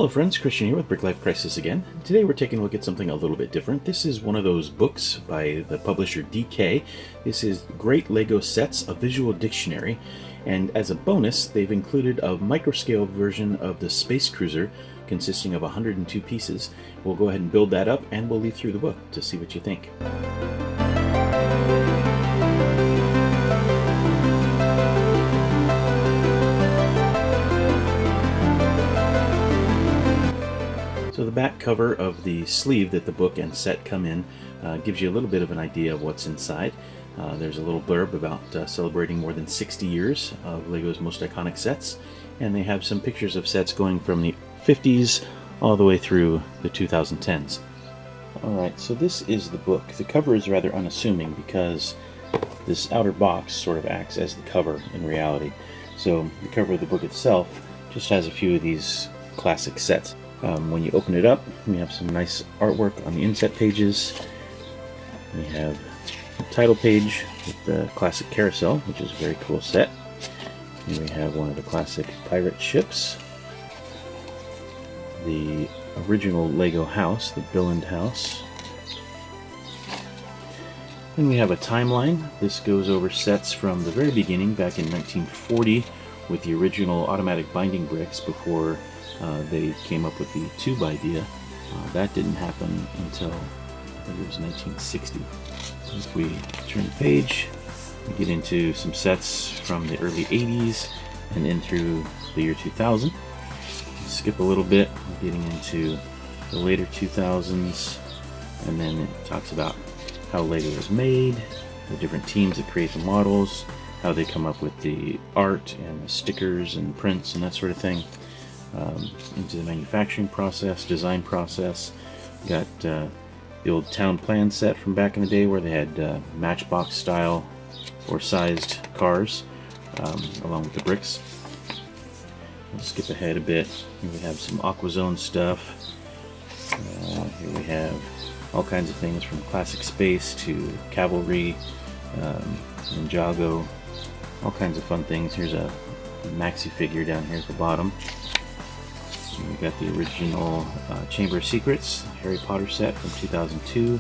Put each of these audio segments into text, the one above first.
Hello friends, Christian here with Brick Life Crisis again. Today we're taking a look at something a little bit different. This is one of those books by the publisher DK. This is Great Lego Sets, a Visual Dictionary, and as a bonus they've included a microscale version of the Space Cruiser consisting of 102 pieces. We'll go ahead and build that up and we'll leaf through the book to see what you think. So the back cover of the sleeve that the book and set come in gives you a little bit of an idea of what's inside. There's a little blurb about celebrating more than 60 years of LEGO's most iconic sets, and they have some pictures of sets going from the 50s all the way through the 2010s. Alright, so this is the book. The cover is rather unassuming because this outer box sort of acts as the cover in reality. So the cover of the book itself just has a few of these classic sets. When you open it up, we have some nice artwork on the inset pages. We have the title page with the classic carousel, which is a very cool set. Here we have one of the classic pirate ships. The original Lego house, the Billund house. Then we have a timeline. This goes over sets from the very beginning, back in 1940, with the original automatic binding bricks before they came up with the tube idea. That didn't happen until I think it was 1960. If we turn the page, we get into some sets from the early 80s and in through the year 2000. Skip a little bit, we're getting into the later 2000s, and then it talks about how Lego is made, the different teams that create the models, how they come up with the art and the stickers and prints and that sort of thing. Into the manufacturing process, design process. Got the old town plan set from back in the day where they had matchbox style or sized cars along with the bricks. We'll skip ahead a bit. Here we have some AquaZone stuff. Here we have all kinds of things from classic space to cavalry, Ninjago, all kinds of fun things. Here's a maxi figure down here at the bottom. We've got the original Chamber of Secrets Harry Potter set from 2002.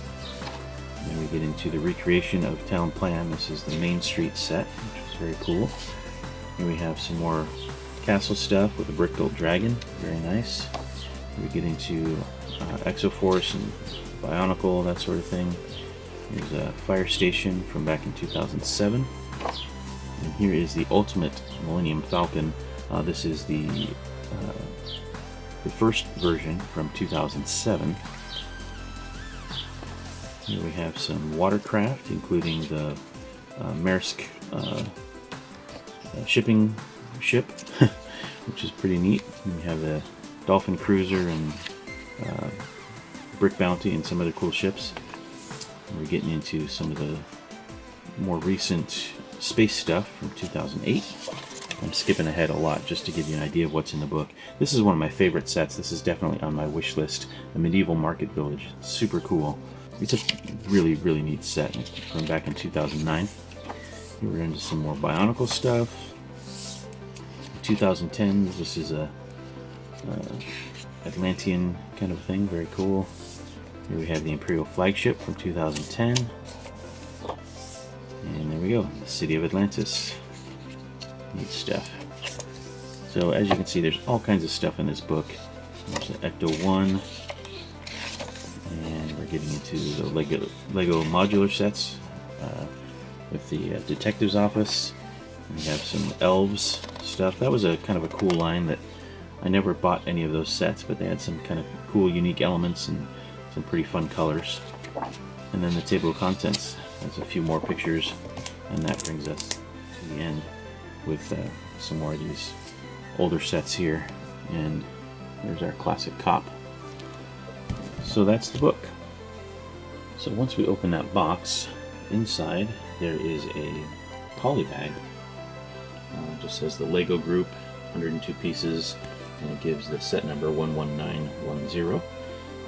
Then we get into the recreation of Town Plan. This is the Main Street set, which is very cool. Here we have some more castle stuff with a brick-built dragon, very nice. We get into Exoforce and Bionicle, that sort of thing. Here's a fire station from back in 2007. And here is the Ultimate Millennium Falcon. This is the first version from 2007. Here we have some watercraft, including the Maersk shipping ship, which is pretty neat. And we have the Dolphin Cruiser and Brick Bounty and some other cool ships. And we're getting into some of the more recent space stuff from 2008. I'm skipping ahead a lot just to give you an idea of what's in the book. This is one of my favorite sets. This is definitely on my wish list. The Medieval Market Village. Super cool. It's a really, really neat set from back in 2009. Here we're into some more Bionicle stuff. 2010, this is a Atlantean kind of thing. Very cool. Here we have the Imperial Flagship from 2010. And there we go. The City of Atlantis. Neat stuff. So as you can see, there's all kinds of stuff in this book. There's the Ecto-1, and we're getting into the Lego modular sets with the detective's office. And we have some elves stuff. That was a kind of a cool line that I never bought any of those sets, but they had some kind of cool, unique elements and some pretty fun colors. And then the table of contents has a few more pictures, and that brings us to the end with some more of these older sets here, and there's our classic cop. So that's the book. So once we open that box, inside there is a poly bag. It just says the Lego Group, 102 pieces, and it gives the set number 11910.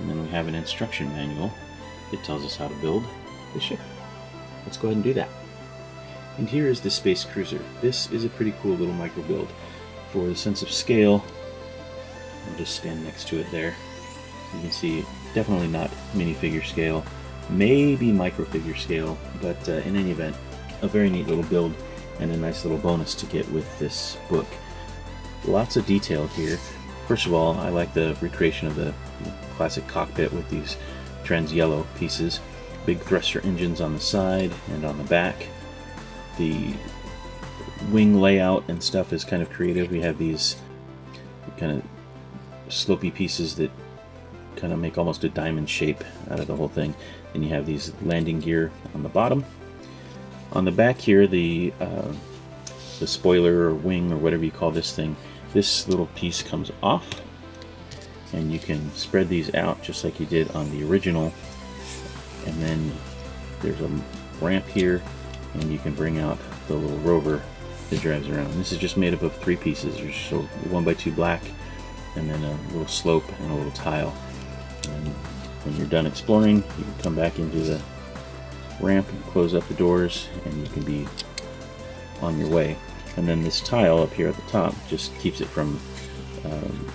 And then we have an instruction manual. It tells us how to build the ship. Let's go ahead and do that. And here is the Space Cruiser. This is a pretty cool little micro build. For the sense of scale, I'll just stand next to it there. You can see definitely not minifigure scale, maybe microfigure scale, but in any event, a very neat little build and a nice little bonus to get with this book. Lots of detail here. First of all, I like the recreation of the classic cockpit with these trans yellow pieces. Big thruster engines on the side and on the back. The wing layout and stuff is kind of creative. We have these kind of slopey pieces that kind of make almost a diamond shape out of the whole thing. And you have these landing gear on the bottom. On the back here, the spoiler or wing or whatever you call this thing, this little piece comes off, and you can spread these out just like you did on the original. And then there's a ramp here, and you can bring out the little rover that drives around. This is just made up of 3 pieces. There's just a 1x2 black, and then a little slope and a little tile. And when you're done exploring, you can come back into the ramp and close up the doors, and you can be on your way. And then this tile up here at the top just keeps it from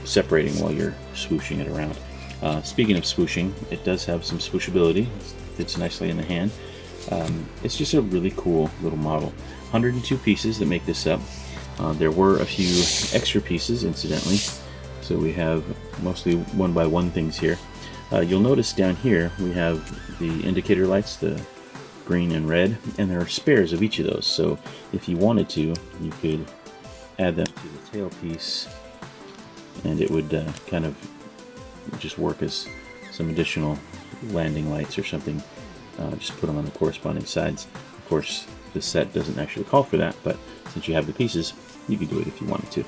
separating while you're swooshing it around. Speaking of swooshing, it does have some swooshability. It fits nicely in the hand. It's just a really cool little model. 102 pieces that make this up. There were a few extra pieces, incidentally, so we have mostly 1x1 things here. You'll notice down here we have the indicator lights, the green and red, and there are spares of each of those. So if you wanted to, you could add them to the tail piece, and it would kind of just work as some additional landing lights or something. Just put them on the corresponding sides. Of course, the set doesn't actually call for that, but since you have the pieces, you could do it if you wanted to.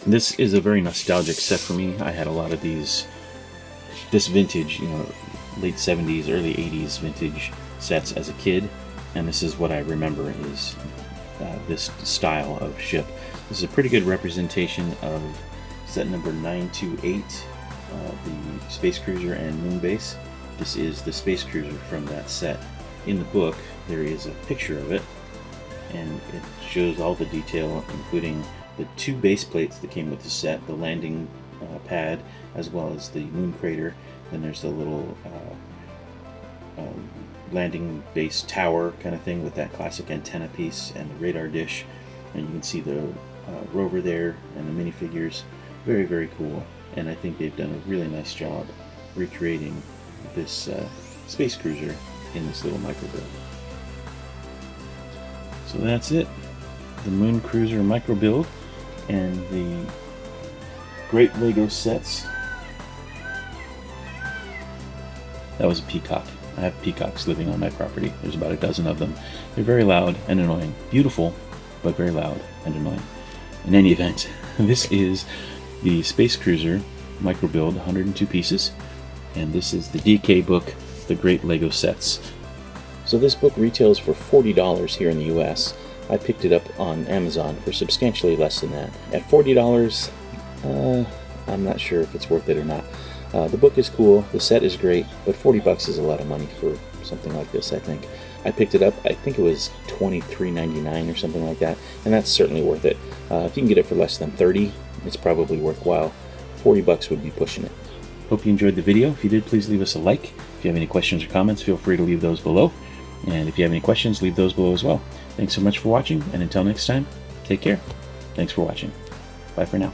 This is a very nostalgic set for me. I had a lot of this vintage, late 70s, early 80s vintage sets as a kid, and this is what I remember is this style of ship. This is a pretty good representation of set number 928, the Space Cruiser and Moon Base. This is the Space Cruiser from that set. In the book, there is a picture of it, and it shows all the detail, including the 2 base plates that came with the set, the landing pad, as well as the moon crater. Then there's the little landing base tower kind of thing with that classic antenna piece and the radar dish. And you can see the rover there and the minifigures. Very, very cool. And I think they've done a really nice job recreating this Space Cruiser in this little micro build. So that's it. The Moon Cruiser micro build and the great Lego sets. That was a peacock. I have peacocks living on my property. There's about a dozen of them. They're very loud and annoying. Beautiful, but very loud and annoying. In any event, this is the Space Cruiser micro build, 102 pieces, and this is the DK book, The Great Lego Sets. So this book retails for $40 here in the US. I picked it up on Amazon for substantially less than that. At $40, I'm not sure if it's worth it or not. The book is cool, the set is great, but $40 is a lot of money for something like this, I think. I picked it up, I think it was $23.99 or something like that, and that's certainly worth it. If you can get it for less than $30, it's probably worthwhile. $40 would be pushing it. Hope you enjoyed the video. If you did, please leave us a like. If you have any questions or comments, feel free to leave those below. And if you have any questions, leave those below as well. Thanks so much for watching, and until next time, take care. Thanks for watching. Bye for now.